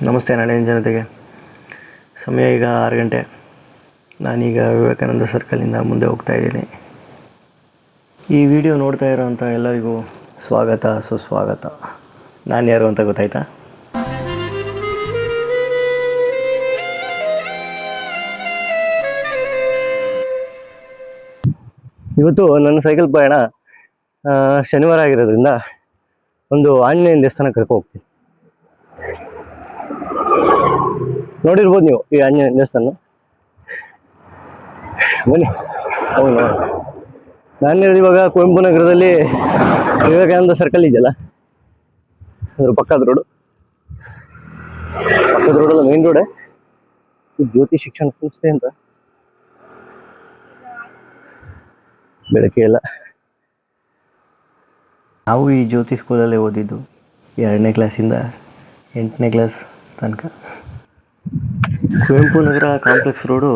ನಮಸ್ತೆ ನಾಡಿನ ಜನತೆಗೆ. ಸಮಯ ಈಗ 6 ಗಂಟೆ. ನಾನೀಗ ವಿವೇಕಾನಂದ ಸರ್ಕಲಿಂದ ಮುಂದೆ ಹೋಗ್ತಾ ಇದ್ದೀನಿ. ಈ ವಿಡಿಯೋ ನೋಡ್ತಾ ಇರೋವಂಥ ಎಲ್ಲರಿಗೂ ಸ್ವಾಗತ ಸುಸ್ವಾಗತ. ನಾನು ಯಾರು ಅಂತ ಗೊತ್ತಾಯ್ತಾ? ಇವತ್ತು ನನ್ನ ಸೈಕಲ್ ಪ್ರಯಾಣ ಶನಿವಾರ ಆಗಿರೋದ್ರಿಂದ ಒಂದು ಆಂಜನೇಯನ ದೇವಸ್ಥಾನಕ್ಕೆ ಕರ್ಕೊ ಹೋಗ್ತೀನಿ. ನೋಡಿರ್ಬೋದು ನೀವು ಈ ಆಂಜನೇಯನ ದೇವಸ್ಥಾನ. ಬನ್ನಿ ಹೌದು ನೋಡಿ. ನಾನು ಇವಾಗ ಕುವೆಂಪು ನಗರದಲ್ಲಿ ವಿವೇಕಾನಂದ ಸರ್ಕಲ್ ಇದೆಯಲ್ಲ, ಅದ್ರ ಪಕ್ಕದ ರೋಡಲ್ಲ ಮೇನ್ ರೋಡೇ ಜ್ಯೋತಿ ಶಿಕ್ಷಣ ಸಂಸ್ಥೆ ಅಂತ. ಬೆಳಗ್ಗೆ ಎಲ್ಲ ನಾವು ಈ ಜ್ಯೋತಿ ಸ್ಕೂಲಲ್ಲೇ ಓದಿದ್ದು 2ನೇ ಕ್ಲಾಸಿಂದ 8ನೇ ಕ್ಲಾಸ್ ತನಕ. ಕುವೆಂಪು ನಗರ ಕಾಂಪ್ಲೆಕ್ಸ್ ರೋಡು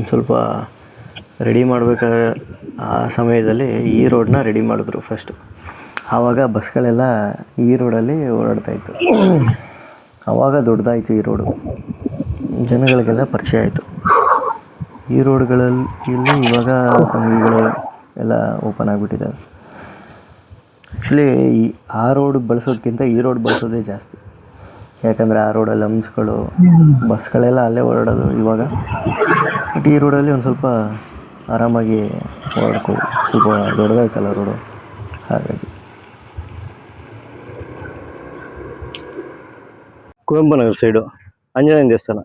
ಸ್ವಲ್ಪ ರೆಡಿ ಮಾಡಬೇಕಾದ್ರೆ ಆ ಸಮಯದಲ್ಲಿ ಈ ರೋಡನ್ನ ರೆಡಿ ಮಾಡಿದ್ರು ಫಸ್ಟು. ಆವಾಗ ಬಸ್ಗಳೆಲ್ಲ ಈ ರೋಡಲ್ಲಿ ಓಡಾಡ್ತಾಯಿತ್ತು. ಆವಾಗ ದೊಡ್ಡದಾಯಿತು ಈ ರೋಡು, ಜನಗಳಿಗೆಲ್ಲ ಪರಿಚಯ ಆಯಿತು. ಈ ರೋಡ್ಗಳಲ್ಲಿ ಇವಾಗ ಅಂಗಡಿಗಳು ಎಲ್ಲ ಓಪನ್ ಆಗಿಬಿಟ್ಟಿದ್ದಾವೆ. ಆ್ಯಕ್ಚುಲಿ ಆ ರೋಡ್ ಬಳಸೋದಕ್ಕಿಂತ ಈ ರೋಡ್ ಬಳಸೋದೇ ಜಾಸ್ತಿ. ಯಾಕಂದರೆ ಆ ರೋಡಲ್ಲಿ ಹಂಪ್ಸ್ಗಳು ಬಸ್ಗಳೆಲ್ಲ ಅಲ್ಲೇ ಓಡಾಡೋದು ಇವಾಗ. ಬಟ್ ಈ ರೋಡಲ್ಲಿ ಒಂದು ಸ್ವಲ್ಪ ಆರಾಮಾಗಿ ಓಡಾಡ್ಬೋದು. ಸ್ವಲ್ಪ ದೊಡ್ಡದಾಯ್ತಲ್ಲ ರೋಡು, ಹಾಗಾಗಿ. ಕುವೆಂಪು ನಗರ ಸೈಡು ಆಂಜನೇಯನ ದೇವಸ್ಥಾನ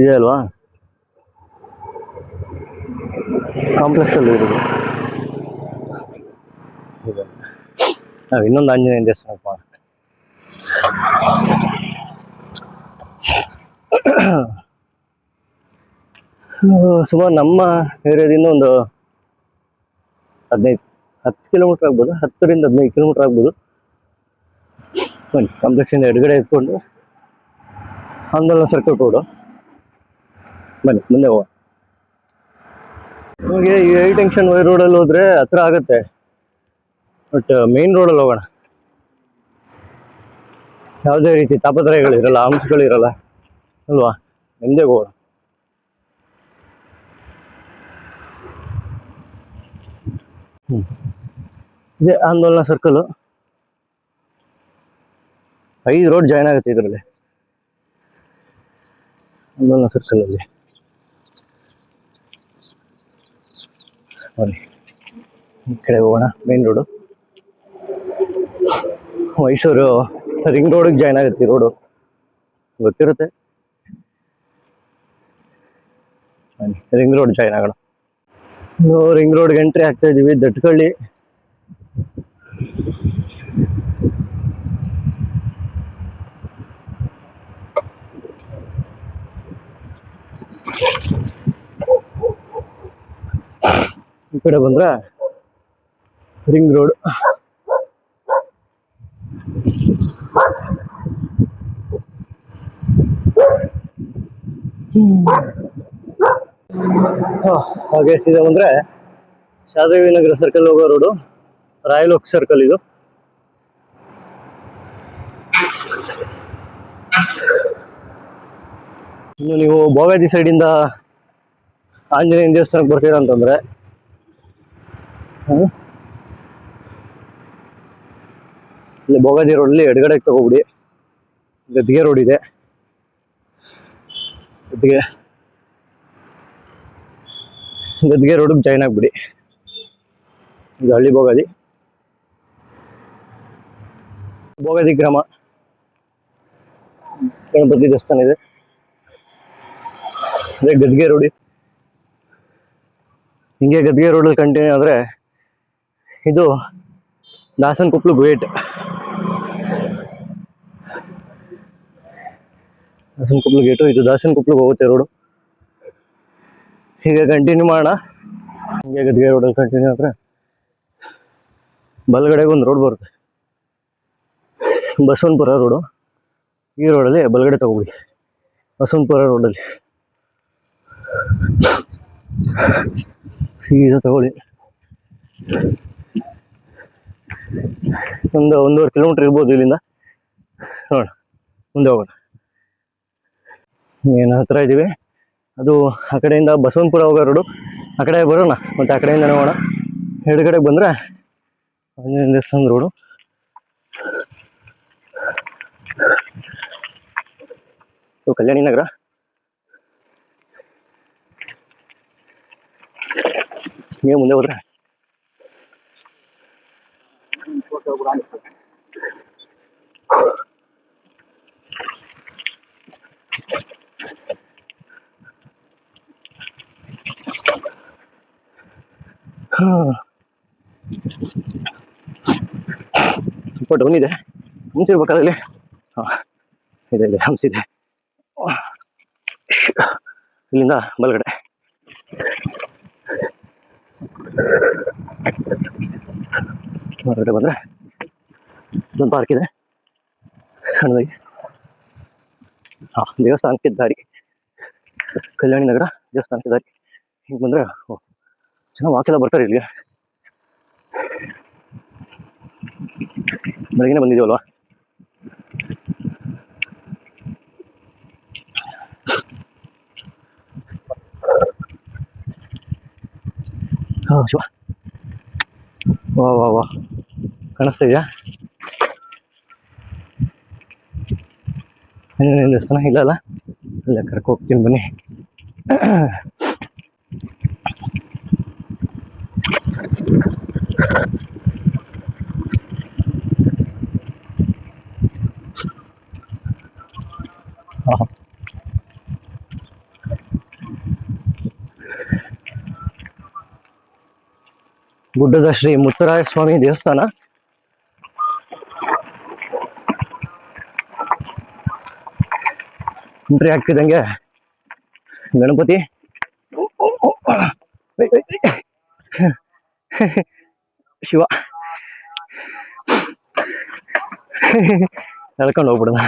ಇದೆ ಅಲ್ವಾ, ಕಾಂಪ್ಲೆಕ್ಸಲ್ಲಿ ಇರೋದು. ನಾವು ಇನ್ನೊಂದು ಆಂಜನೇಯನ ದೇವಸ್ಥಾನಕ್ಕೆ ಮಾಡೋಣ. ಸುಮಾರು ನಮ್ಮ ಏರಿಯಾದಿಂದ ಒಂದು 10 ಕಿಲೋಮೀಟ್ರ್ ಆಗ್ಬೋದು, 10ರಿಂದ 15 ಕಿಲೋಮೀಟ್ರ್ ಆಗ್ಬೋದು. ಬನ್ನಿ, ಕಾಂಪ್ಲೆಕ್ಸಿಂದ ಎಡಗಡೆ ಎತ್ಕೊಂಡು ಆಂದೋಲನ ಸರ್ಕಲ್ ರೋಡು. ಬನ್ನಿ ಮುಂದೆ ಹೋಗೋಣ. ನಮಗೆ ಈ ಹೈ ಟೆನ್ಷನ್ ವೈರ್ ರೋಡಲ್ಲಿ ಹೋದರೆ ಹತ್ರ ಆಗುತ್ತೆ, ಬಟ್ ಮೇನ್ ರೋಡಲ್ಲಿ ಹೋಗೋಣ. ಯಾವುದೇ ರೀತಿ ತಾಪತ್ರಯಗಳಿರಲ್ಲ, ಹಂಪ್ಸ್ಗಳಿರಲ್ಲ ಅಲ್ವಾ, ನಿಮ್ಮದೇ ಹೋಗೋಣ. ಇದೇ ಆಂದೋಲನ ಸರ್ಕಲು. 5 ರೋಡ್ ಜಾಯ್ನ್ ಆಗುತ್ತೆ ಇದರಲ್ಲಿ, ಆಂದೋಲನ ಸರ್ಕಲಲ್ಲಿ. ಬನ್ನಿ ಈ ಕಡೆ ಹೋಗೋಣ. ಮೇನ್ ರೋಡು ಮೈಸೂರು ರಿಂಗ್ ರೋಡಿಗೆ ಜಾಯ್ನ್ ಆಗುತ್ತೆ ಈ ರೋಡು, ಗೊತ್ತಿರುತ್ತೆ. ರಿಂಗ್ ರೋಡ್ ಜಾಯ್ನ್ ಆಗೋಣ. ರಿಂಗ್ ರೋಡ್ಗೆ ಎಂಟ್ರಿ ಆಗ್ತಾ ಇದೀವಿ. ದಟ್ಕಳ್ಳಿ ಈ ಕಡೆ ಬಂದ್ರೆ ರಿಂಗ್ ರೋಡ್. ಹಾಗೆ ಸೀದಾ ಬಂದ್ರೆ ಶಾದೇವಿ ನಗರ ಸರ್ಕಲ್ ಹೋಗೋ ರೋಡು, ರಾಯಲ್ ಓಕ್ ಸರ್ಕಲ್ ಇದು. ಇನ್ನು ನೀವು ಭೋಗಾದಿ ಸೈಡಿಂದ ಆಂಜನೇಯನ ದೇವಸ್ಥಾನಕ್ಕೆ ಬರ್ತೀರಾ ಅಂತಂದ್ರೆ ಇಲ್ಲಿ ಭೋಗಾದಿ ರೋಡಲ್ಲಿ ಎಡಗಡೆಗೆ ತಗೋಬಿಡಿ. ಗದ್ದಿಗೆ ರೋಡ್ ಇದೆ, ಗದ್ದಿಗೆ ರೋಡಿಗೆ ಜಾಯ್ನ್ ಆಗ್ಬಿಡಿ. ಇದು ಹಳ್ಳಿ ಭೋಗಾದಿ ಗ್ರಾಮ. ಗಣಪತಿ ದೇವಸ್ಥಾನ ಇದೆ. ಅದೇ ಗದ್ದಿಗೆ ರೋಡಿ. ಹಿಂಗೆ ಗದ್ದಿಗೆ ರೋಡಲ್ಲಿ ಕಂಟಿನ್ಯೂ ಆದರೆ ಇದು ದಾಸನಕೊಪ್ಲು ಗೇಟ್. ದಾಸನಕೊಪ್ಲು ಗೇಟು, ಇದು ದಾಸನಕೊಪ್ಲಿಗೆ ಹೋಗುತ್ತೆ ರೋಡು. ಹೀಗೆ ಕಂಟಿನ್ಯೂ ಮಾಡೋಣ. ಹಿಂಗೆ ಗದ್ದಿಗೆ ರೋಡಲ್ಲಿ ಕಂಟಿನ್ಯೂ ಆದರೆ ಬಲಗಡೆಗೆ ಒಂದು ರೋಡ್ ಬರುತ್ತೆ, ಬಸವನಪುರ ರೋಡು. ಈ ರೋಡಲ್ಲಿ ಬಲಗಡೆ ತಗೋಬಿಡಿ, ಬಸವನಪುರ ರೋಡಲ್ಲಿ ಸೀದಾ ತಗೊಳ್ಳಿ. ಒಂದು 1.5 ಕಿಲೋಮೀಟರ್ ಇರ್ಬೋದು ಇಲ್ಲಿಂದ. ನೋಡ ಮುಂದೆ ಹೋಗೋಣ. ಏನು ಹತ್ರ ಇದ್ದೀವಿ. ಅದು ಆ ಕಡೆಯಿಂದ ಬಸವನಪುರ ಹೋಗೋ ರೋಡು. ಆ ಕಡೆ ಬರೋಣ ಮತ್ತು ಆ ಕಡೆಯಿಂದ ಹೋಗೋಣ. ಎಡಗಡೆಗೆ ಬಂದರೆ ಆಂಜನೇಯ ದೇವಸ್ಥಾನದ ರೋಡು. ಕಲ್ಯಾಣಿ ನಗರ. ನೀವು ಮುಂದೆ ಹೋದ್ರೆ ಸ್ವಲ್ಪ ಡೌನ್ ಇದೆ. ಹಂಸಿರ್ಬೇಕಾದಲ್ಲಿ ಹಾಂ ಇದೆ ಇದೆ ಹಂಸಿದೆ. ಇಲ್ಲಿಂದ ಬಲಗಡೆ ಹೊರಗಡೆ ಬಂದರೆ ಒಂದು ಪಾರ್ಕ್ ಇದೆ ಸಣ್ಣದಾಗಿ. ಹಾಂ, ದೇವಸ್ಥಾನಕ್ಕೆ ದಾರಿ, ಕಲ್ಯಾಣಿ ನಗರ ದೇವಸ್ಥಾನಕ್ಕೆ ದಾರಿ. ಹಿಂಗೆ ಬಂದರೆ ಚೆನ್ನಾಗಿ ವಾಕೆಲ್ಲ ಬರ್ತಾರೆ ಇಲ್ಲಿಗೆ. ಬೆಳಗ್ಗೆ ಬಂದಿದ್ದೀವಲ್ವಾ. ಹಾಂ ಶಿವ, ವಾ ವಾ ವಾ, ಕಾಣಿಸ್ತಾ ಇದೆಯಾ ಆಂಜನೇಯ ದೇವಸ್ಥಾನ? ಇಲ್ಲ ಅಲ್ಲ, ಅಲ್ಲೇ ಕರ್ಕೊ ಹೋಗ್ತೀನಿ ಬನ್ನಿ. ಗುಡ್ಡದ ಶ್ರೀ ಮುತ್ತರಾಯ ಸ್ವಾಮಿ ದೇವಸ್ಥಾನ. ಎಂಟ್ರಿ ಆಗ್ತಿದ್ದಂಗೆ ಗಣಪತಿ, ಶಿವ ಎಳ್ಕೊಂಡು ಹೋಗ್ಬಿಡೋಣ.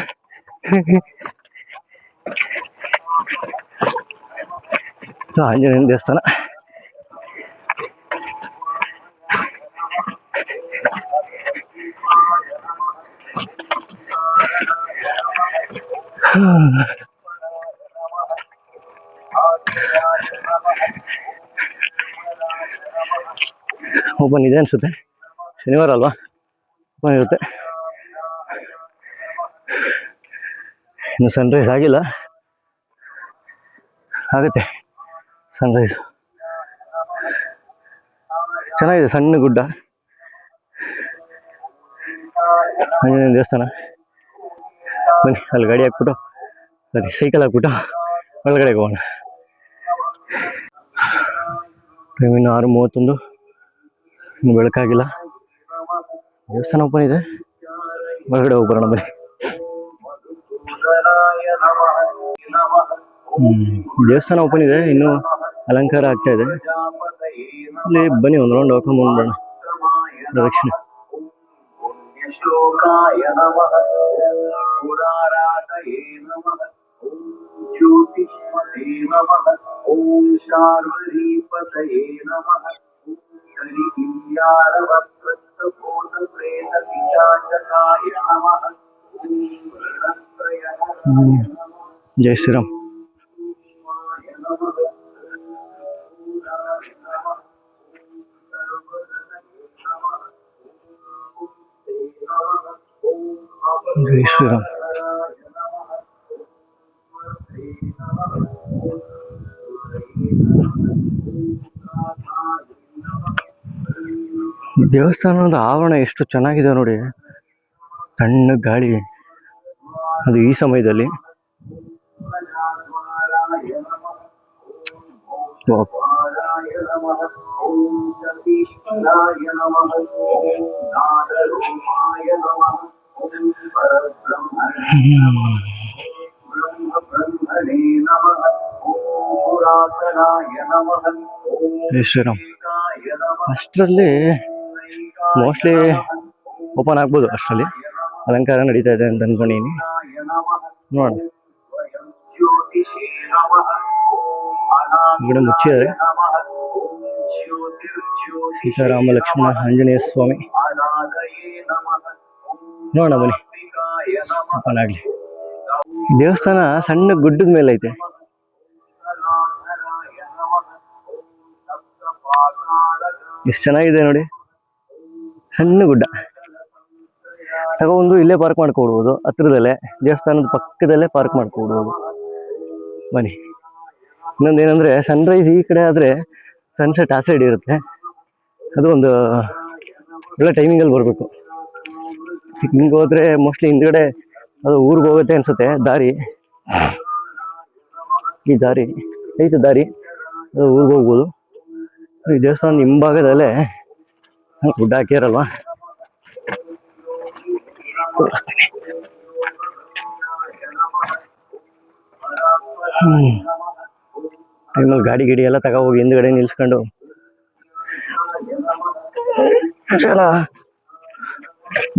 ಆಂಜನೇಯನ ದೇವಸ್ಥಾನ. ಓಪನ್ ಇದೆ ಅನ್ಸುತ್ತೆ, ಶನಿವಾರ ಅಲ್ವಾ, ಓಪನ್ ಇರುತ್ತೆ. ಇನ್ನು ಸನ್ರೈಸ್ ಆಗಿಲ್ಲ, ಆಗುತ್ತೆ ಸನ್ರೈಸ್. ಚೆನ್ನಾಗಿದೆ, ಸಣ್ಣ ಗುಡ್ಡ, ಆಂಜನೇಯ ದೇವಸ್ಥಾನ. ಬನ್ನಿ ಅಲ್ಲಿ ಗಾಡಿ ಹಾಕ್ಬಿಟ್ಟು, ಸರಿ ಸೈಕಲ್ ಹಾಕ್ಬಿಟ್ಟು ಒಳಗಡೆಗೆ ಹೋಗೋಣ. ಟೈಮ್ ಇನ್ನು 6:31, ಇನ್ನು ಬೆಳಕಾಗಿಲ್ಲ. ದೇವಸ್ಥಾನ ಓಪನ್ ಇದೆ, ಒಳಗಡೆ ಹೋಗಿ ಬರೋಣ ಬನ್ನಿ. ದೇವಸ್ಥಾನ ಓಪನ್ ಇದೆ, ಇನ್ನು ಅಲಂಕಾರ ಆಗ್ತಾ ಇದೆ. ಇಲ್ಲಿ ಬನ್ನಿ ಒಂದು ರೌಂಡ್ ಹೋಗ್ಕೊಂಡ್ಬಂದ್ಬಿಡೋಣ. ಪ್ರದಕ್ಷಿಣೆ. ಜೈ ಶ್ರೀರಾಮ್. ಜೈ ಶ್ರೀರಾಮ್. ದೇವಸ್ಥಾನದ ಆವರಣ ಎಷ್ಟು ಚೆನ್ನಾಗಿದೆ ನೋಡಿ, ತಣ್ಣ ಗಾಳಿ, ಅದು ಈ ಸಮಯದಲ್ಲಿ. ಶ್ರೀರಾಮ್. ಅಷ್ಟರಲ್ಲಿ ಮೋಸ್ಟ್ಲಿ ಓಪನ್ ಆಗ್ಬೋದು, ಅಷ್ಟರಲ್ಲಿ ಅಲಂಕಾರ ನಡೀತಾ ಇದೆ ಅಂತ ಅನ್ಕೊಂಡಿನಿ. ನೋಡೋಣ. ಗಿಡ ಮುಚ್ಚಿದ್ದಾರೆ. ಸೀತಾರಾಮ ಲಕ್ಷ್ಮಣ ಆಂಜನೇಯ ಸ್ವಾಮಿ. ನೋಡೋಣ ಬನ್ನಿ. ಓಪನ್ ಆಗಲಿ. ದೇವಸ್ಥಾನ ಸಣ್ಣ ಗುಡ್ಡದ ಮೇಲೆ ಐತೆ. ಎಷ್ಟು ಚೆನ್ನಾಗಿದೆ ನೋಡಿ, ಸಣ್ಣ ಗುಡ್ಡ. ತಗೊಂಡು ಇಲ್ಲೇ ಪಾರ್ಕ್ ಮಾಡ್ಕೊಡ್ಬೋದು, ಹತ್ರದಲ್ಲೇ ದೇವಸ್ಥಾನದ ಪಕ್ಕದಲ್ಲೇ ಪಾರ್ಕ್ ಮಾಡ್ಕೊಡ್ಬೋದು. ಬನ್ನಿ. ಇನ್ನೊಂದೇನಂದ್ರೆ ಸನ್ರೈಸ್ ಈ ಕಡೆ ಆದರೆ ಸನ್ಸೆಟ್ ಆ ಸೈಡ್ ಇರುತ್ತೆ. ಅದು ಒಂದು ಒಳ್ಳೆ ಟೈಮಿಂಗಲ್ಲಿ ಬರಬೇಕು. ಹಿಂಗೆ ಹೋದ್ರೆ ಮೋಸ್ಟ್ಲಿ ಹಿಂದ್ಗಡೆ ಅದು ಊರಿಗೆ ಹೋಗುತ್ತೆ ಅನ್ಸುತ್ತೆ ದಾರಿ. ಈ ದಾರಿ ಐತೆ, ದಾರಿ ಅದು ಊರಿಗೆ ಹೋಗ್ಬೋದು. ಈ ದೇವಸ್ಥಾನದ ಹಿಂಭಾಗದಲ್ಲೇ ಗುಡ್ಡ ಹಾಕ್ಯಾರಲ್ವಾ, ತೋರಿಸ್ತೀನಿ. ಟೈಮಲ್ಲಿ ಗಾಡಿ ಗಿಡಿ ಎಲ್ಲ ತಗೋಗಿ ಹಿಂದ್ಗಡೆ ನಿಲ್ಸ್ಕೊಂಡು ಜನ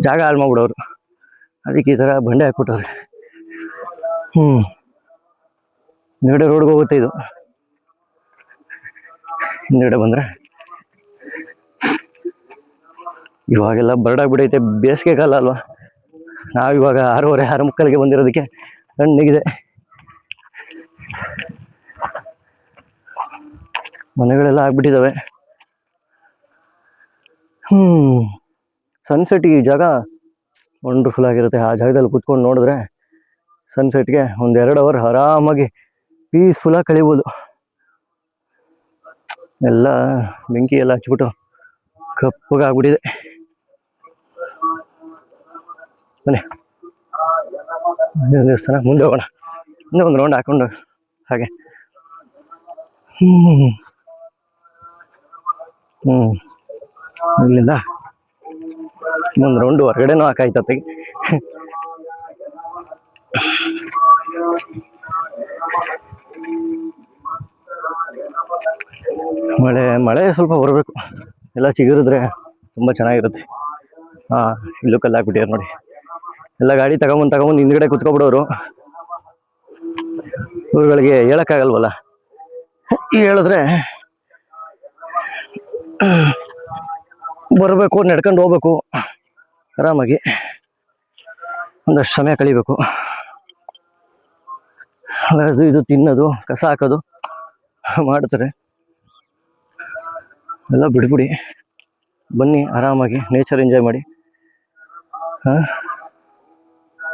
ಜಾಗ ಹಾಳು ಮಾಡ್ಬಿಡೋರು. ಅದಕ್ಕೆ ಈ ಥರ ಬಂಡೆ ಹಾಕ್ಬಿಟ್ಟವ್ರೆ. ಹಿಂದ್ಗಡೆ ರೋಡ್ಗೆ ಹೋಗುತ್ತೆ ಇದು. ಹಿಂದ್ಗಡೆ ಬಂದರೆ ಇವಾಗೆಲ್ಲ ಬರಡಾಗ್ಬಿಟ್ಟೈತೆ, ಬೇಸಿಗೆ ಕಾಲ ಅಲ್ವಾ. ನಾವಿವಾಗ 6:30 6:30 ಬಂದಿರೋದಕ್ಕೆ ತಣ್ಣಗಿದೆ. ಮನೆಗಳೆಲ್ಲ ಆಗ್ಬಿಟ್ಟಿದ್ದಾವೆ. ಸನ್ಸೆಟ್ ಈ ಜಾಗ ವಂಡರ್ಫುಲ್ ಆಗಿರುತ್ತೆ. ಆ ಜಾಗದಲ್ಲಿ ಕೂತ್ಕೊಂಡು ನೋಡಿದ್ರೆ ಸನ್ಸೆಟ್ಗೆ 1-2 ಅವರ್ ಆರಾಮಾಗಿ ಪೀಸ್ಫುಲ್ಲಾಗಿ ಕಳಿಬೋದು. ಎಲ್ಲ ಬೆಂಕಿ ಎಲ್ಲ ಹಚ್ಬಿಟ್ಟು ಕಪ್ಪಗಾಗ್ಬಿಟ್ಟಿದೆ. ಬನ್ನಿ ದೇವಸ್ಥಾನ ಮುಂದೆ ಹೋಗೋಣ. ಮುಂದೆ ಒಂದು ರೌಂಡ್ ಹಾಕೊಂಡು ಹಾಗೆ ಇಲ್ಲಿಂದ ಒಂದು ರೌಂಡ್ ಹೊರಗಡೆನೂ ಹಾಕಾಯ್ತತೆಗೆ. ಮಳೆ ಸ್ವಲ್ಪ ಬರಬೇಕು, ಎಲ್ಲ ಚಿಗುರಿದ್ರೆ ತುಂಬ ಚೆನ್ನಾಗಿರುತ್ತೆ. ಇಲ್ಲೂ ಕಲ್ಲು ಹಾಕ್ಬಿಟ್ಟಿದ್ದಾರೆ ನೋಡಿ. ಎಲ್ಲ ಗಾಡಿ ತಗೊಂಬಂದು ಹಿಂದ್ಗಡೆ ಕುತ್ಕೊಬಿಡೋರು. ಇವ್ರುಗಳಿಗೆ ಹೇಳಕ್ಕಾಗಲ್ವಲ್ಲ, ಹೇಳಿದ್ರೆ ಬರಬೇಕು, ನಡ್ಕೊಂಡು ಹೋಗ್ಬೇಕು, ಆರಾಮಾಗಿ ಒಂದಷ್ಟು ಸಮಯ ಕಳಿಬೇಕು. ಅದು ಇದು ತಿನ್ನೋದು, ಕಸ ಹಾಕೋದು ಮಾಡ್ತಾರೆ. ಎಲ್ಲ ಬಿಡ್ಬಿಡಿ, ಬನ್ನಿ ಆರಾಮಾಗಿ ನೇಚರ್ ಎಂಜಾಯ್ ಮಾಡಿ.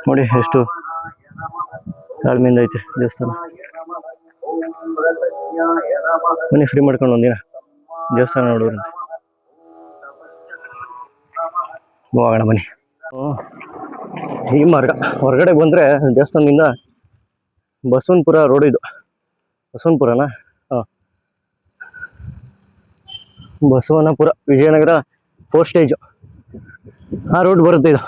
ನೋಡಿ ಎಷ್ಟು ತಾಳ್ಮೆಯಿಂದ ಐತೆ ದೇವಸ್ಥಾನ. ಬನ್ನಿ ಫ್ರೀ ಮಾಡ್ಕೊಂಡು ಒಂದಿನ ದೇವಸ್ಥಾನ ನೋಡೋರಂತೆ ಹೋಗೋಣ ಬನ್ನಿ. ಈ ಮಾರ್ಗ ಹೊರಗಡೆ ಬಂದರೆ ದೇವಸ್ಥಾನದಿಂದ ಬಸವನಪುರ ರೋಡ್ ಇದು. ಬಸವನಪುರನಾ? ಬಸವನಪುರ ವಿಜಯನಗರ 4 ಸ್ಟೇಜು ಆ ರೋಡ್ ಬರುತ್ತೆ ಇದು.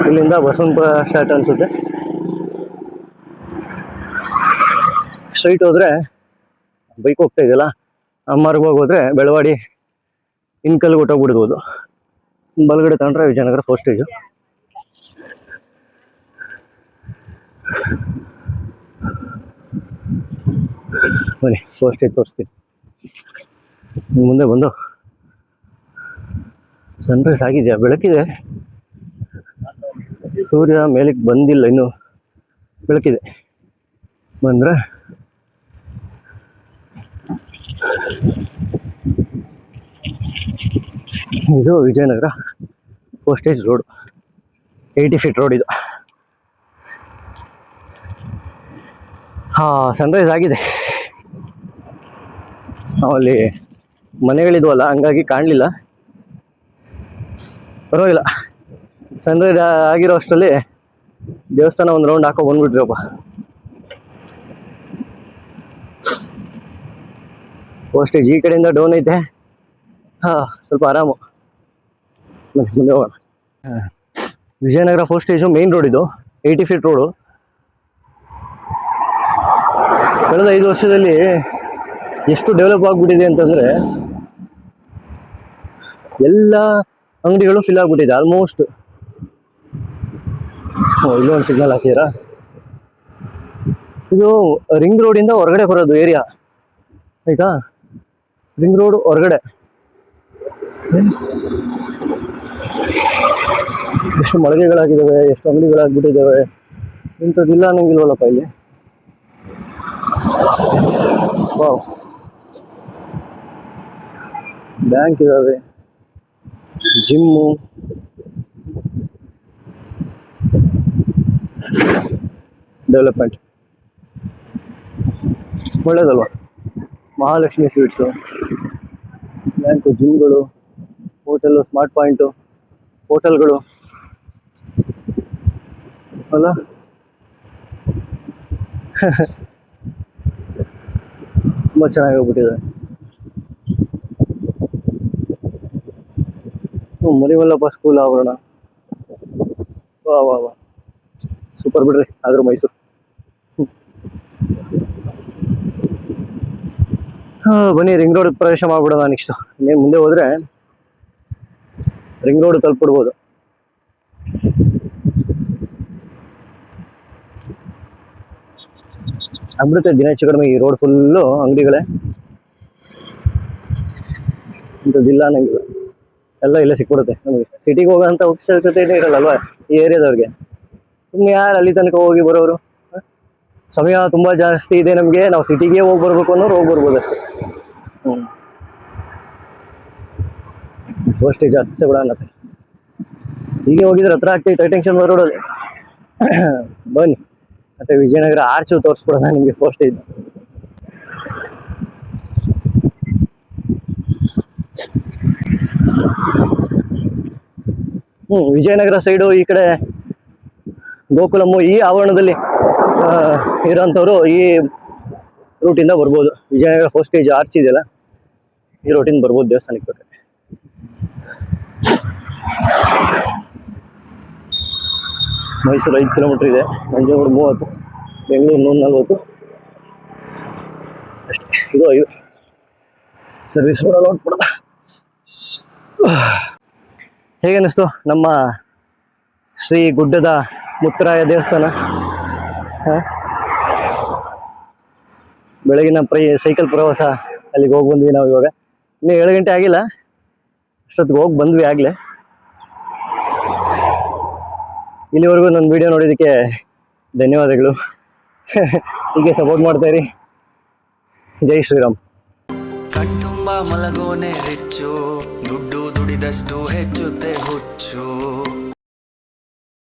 ಇಲ್ಲಿಂದ ಬಸವನಪುರ ಸ್ಟಾರ್ಟ್ ಅನ್ಸುತ್ತೆ. ಸ್ಟ್ರೈಟ್ ಹೋದ್ರೆ ಬೈಕ್ ಹೋಗ್ತಾ ಇದೆಯಲ್ಲ, ಆ ಮಾರ್ಗವಾಗಿ ಹೋದ್ರೆ ಬೆಳವಾಡಿ ಇನ್ಕಲ್ಗೆ ಹೊಟ್ಟೋಗ್ಬಿಡ್ಬೋದು. ಬಲಗಡೆ ತಗೊಂಡ್ರೆ ವಿಜಯನಗರ 4 ಸ್ಟೇಜು. ಬನ್ನಿ 4 ಸ್ಟೇಜ್ ತೋರಿಸ್ತೀನಿ. ಮುಂದೆ ಬಂದು ಸನ್ರೈಸ್ ಆಗಿದೆಯಾ? ಬೆಳಕಿದೆ, ಸೂರ್ಯ ಮೇಲಕ್ಕೆ ಬಂದಿಲ್ಲ ಇನ್ನು, ಬೆಳಕಿದೆ. ಬಂದ್ರೆ ಇದು Vijayanagara 4 stage road, 80 feet road ಇದು. ಸನ್ರೈಸ್ ಆಗಿದೆ. ಅಲ್ಲಿ ಮನೆಗಳಿದ್ವಲ್ಲ, ಹಂಗಾಗಿ ಕಾಣಲಿಲ್ಲ. ಪರವಾಗಿಲ್ಲ, ಸನ್ರೈಸ್ ಆಗಿರೋ ಅಷ್ಟರಲ್ಲಿ ದೇವಸ್ಥಾನ ಒಂದು ರೌಂಡ್ ಹಾಕೋ ಬಂದ್ಬಿಟ್ರಪ್ಪ. 4 ಸ್ಟೇಜ್ ಈ ಕಡೆಯಿಂದ ಡೌನ್ ಐತೆ. ಸ್ವಲ್ಪ ಆರಾಮು. ಮುಂದೆ ಹೋಗೋಣ. ವಿಜಯನಗರ 4 ಸ್ಟೇಜು ಮೇನ್ ರೋಡ್ ಇದು, 80 ಫೀಟ್ ರೋಡು. ಕಳೆದ 5 ವರ್ಷದಲ್ಲಿ ಎಷ್ಟು ಡೆವಲಪ್ ಆಗ್ಬಿಟ್ಟಿದೆ ಅಂತಂದ್ರೆ, ಎಲ್ಲ ಅಂಗಡಿಗಳು ಫಿಲ್ ಆಗ್ಬಿಟ್ಟಿದೆ ಆಲ್ಮೋಸ್ಟ್. ಇಲ್ಲೊಂದು ಸಿಗ್ನಲ್ ಹಾಕಿದ್ದೀರಾ? ಇದು ರಿಂಗ್ ರೋಡಿಂದ ಹೊರಗಡೆ ಬರೋದು ಏರಿಯಾ ಆಯ್ತಾ. ರಿಂಗ್ ರೋಡ್ ಹೊರಗಡೆ ಎಷ್ಟು ಮಳಿಗೆಗಳಾಗಿದ್ದಾವೆ, ಎಷ್ಟು ಅಂಗಡಿಗಳಾಗ್ಬಿಟ್ಟಿದ್ದಾವೆ. ಇಂಥದ್ದಿಲ್ಲ ಅನ್ನಂಗಿಲ್ವಲ್ಲಪ್ಪ ಇಲ್ಲಿ. ವಾವ್, ಬ್ಯಾಂಕ್ ಇದಾವೆ, ಜಿಮ್ಮು, ಡೆವಲಪ್ಮೆಂಟ್ ಒಳ್ಳೇದಲ್ವಾ. ಮಹಾಲಕ್ಷ್ಮಿ ಸ್ವೀಟ್ಸು, ಬ್ಯಾಂಕು, ಜಿಮ್ಗಳು, ಹೋಟೆಲು, ಸ್ಮಾರ್ಟ್ ಪಾಯಿಂಟು, ಹೋಟೆಲ್ಗಳು ಅಲ್ಲ. ತುಂಬ ಚೆನ್ನಾಗಿ ಹೋಗ್ಬಿಟ್ಟಿದೆ. ಮರಿಮಲ್ಲಪ್ಪ ಸ್ಕೂಲ್ ಆವರಣ. ವಾ ವಾ ವಾ, ಸೂಪರ್ ಬಿಡ್ರಿ. ಆದರೂ ಮೈಸೂರು. ಬನ್ನಿ, ರಿಂಗ್ ರೋಡ್ ಪ್ರವೇಶ ಮಾಡ್ಬಿಡೋಣ ನೆಕ್ಸ್ಟ್. ಇನ್ನೇನು ಮುಂದೆ ಹೋದ್ರೆ ರಿಂಗ್ ರೋಡ್ ತಲುಪಿಡ್ಬೋದು. ಆಗ್ಬಿಡುತ್ತೆ ದಿನ ಹೆಚ್ಚು ಕಡಿಮೆ ಈ ರೋಡ್ ಫುಲ್ಲು ಅಂಗಡಿಗಳೇ. ಇಂಥದ್ದಿಲ್ಲ ಅನ್ನಂಗಿಲ್ಲ, ಎಲ್ಲ ಇಲ್ಲೇ ಸಿಕ್ಬಿಡುತ್ತೆ ನಮಗೆ. ಸಿಟಿಗೆ ಹೋಗೋಂಥ ಅವಶ್ಯಕತೆನೇ ಇರಲ್ಲಲ್ವಾ ಈ ಏರಿಯಾದವ್ರಿಗೆ. ಸುಮ್ಮನೆ ಯಾರು ಅಲ್ಲಿ ತನಕ ಹೋಗಿ ಬರೋರು. ಸಮಯ ತುಂಬ ಜಾಸ್ತಿ ಇದೆ ನಮಗೆ, ನಾವು ಸಿಟಿಗೆ ಹೋಗಿ ಬರ್ಬೇಕು ಅನ್ನೋರು ಹೋಗಿ ಬರ್ಬೋದು ಅಷ್ಟೇ. ಫಸ್ಟೇಜ್ ಹತ್ಸೆ ಬಿಡ ಅನ್ನತ್ತೆ. ಹೀಗೆ ಹೋಗಿದ್ರೆ ಹತ್ರ ಆಗ್ತೈತೆ ಟೆನ್ಷನ್ ರೋಡಲ್ಲಿ. ಬನ್ನಿ ಮತ್ತೆ ವಿಜಯನಗರ ಆರ್ಚು ತೋರಿಸ್ಬಿಡೋಣ ನಿಮಗೆ ಫಸ್ಟೇಜ್. ವಿಜಯನಗರ ಸೈಡು ಈ ಕಡೆ ಗೋಕುಲಮ್ಮು ಈ ಆವರಣದಲ್ಲಿ ಇರೋಂಥವ್ರು ಈ ರೂಟಿಂದ ಬರ್ಬೋದು. ವಿಜಯನಗರ ಫಸ್ಟೇಜ್ ಆರ್ಚ್ ಇದೆಯಲ್ಲ, ಈ ರೂಟಿಂದ ಬರ್ಬೋದು ದೇವಸ್ಥಾನಕ್ಕೆ ಬೇಕಾದ್ರೆ. ಮೈಸೂರು 5 ಕಿಲೋಮೀಟರ್ ಇದೆ, ನಂಜನಗೂಡು 30, ಬೆಂಗಳೂರು 140 ಅಷ್ಟೇ. ಇದು 5 ಸರ್ವಿಸ್ ರೋಡ್ ಅಲೌಟ್ ಕೂಡ. ಹೇಗೆ ಅನ್ನಿಸ್ತು ನಮ್ಮ ಶ್ರೀ ಗುಡ್ಡದ ಮುತ್ತರಾಯ ದೇವಸ್ಥಾನ? ಬೆಳಗಿನ ಸೈಕಲ್ ಪ್ರವಾಸ ಅಲ್ಲಿಗೆ ಹೋಗಿ ಬಂದ್ವಿ ನಾವು. ಇವಾಗ ಇನ್ನೂ 7 ಗಂಟೆ ಆಗಿಲ್ಲ, ಅಷ್ಟೊತ್ತಿಗೆ ಹೋಗಿ ಬಂದ್ವಿ ಆಗಲೇ. ಇಲ್ಲಿವರೆಗೂ ನನ್ನ ವಿಡಿಯೋ ನೋಡಿದ್ದಕ್ಕೆ ಧನ್ಯವಾದಗಳು. ಹೀಗೆ ಸಪೋರ್ಟ್ ಮಾಡ್ತಾ ಇರಿ. ಜೈ ಶ್ರೀರಾಮ್. ಕಣ್ತುಂಬ ಮಲಗೋನೆ ಹೆಚ್ಚು, ದುಡ್ಡು ದುಡಿದಷ್ಟು ಹೆಚ್ಚುತ್ತೆ ಹುಚ್ಚು.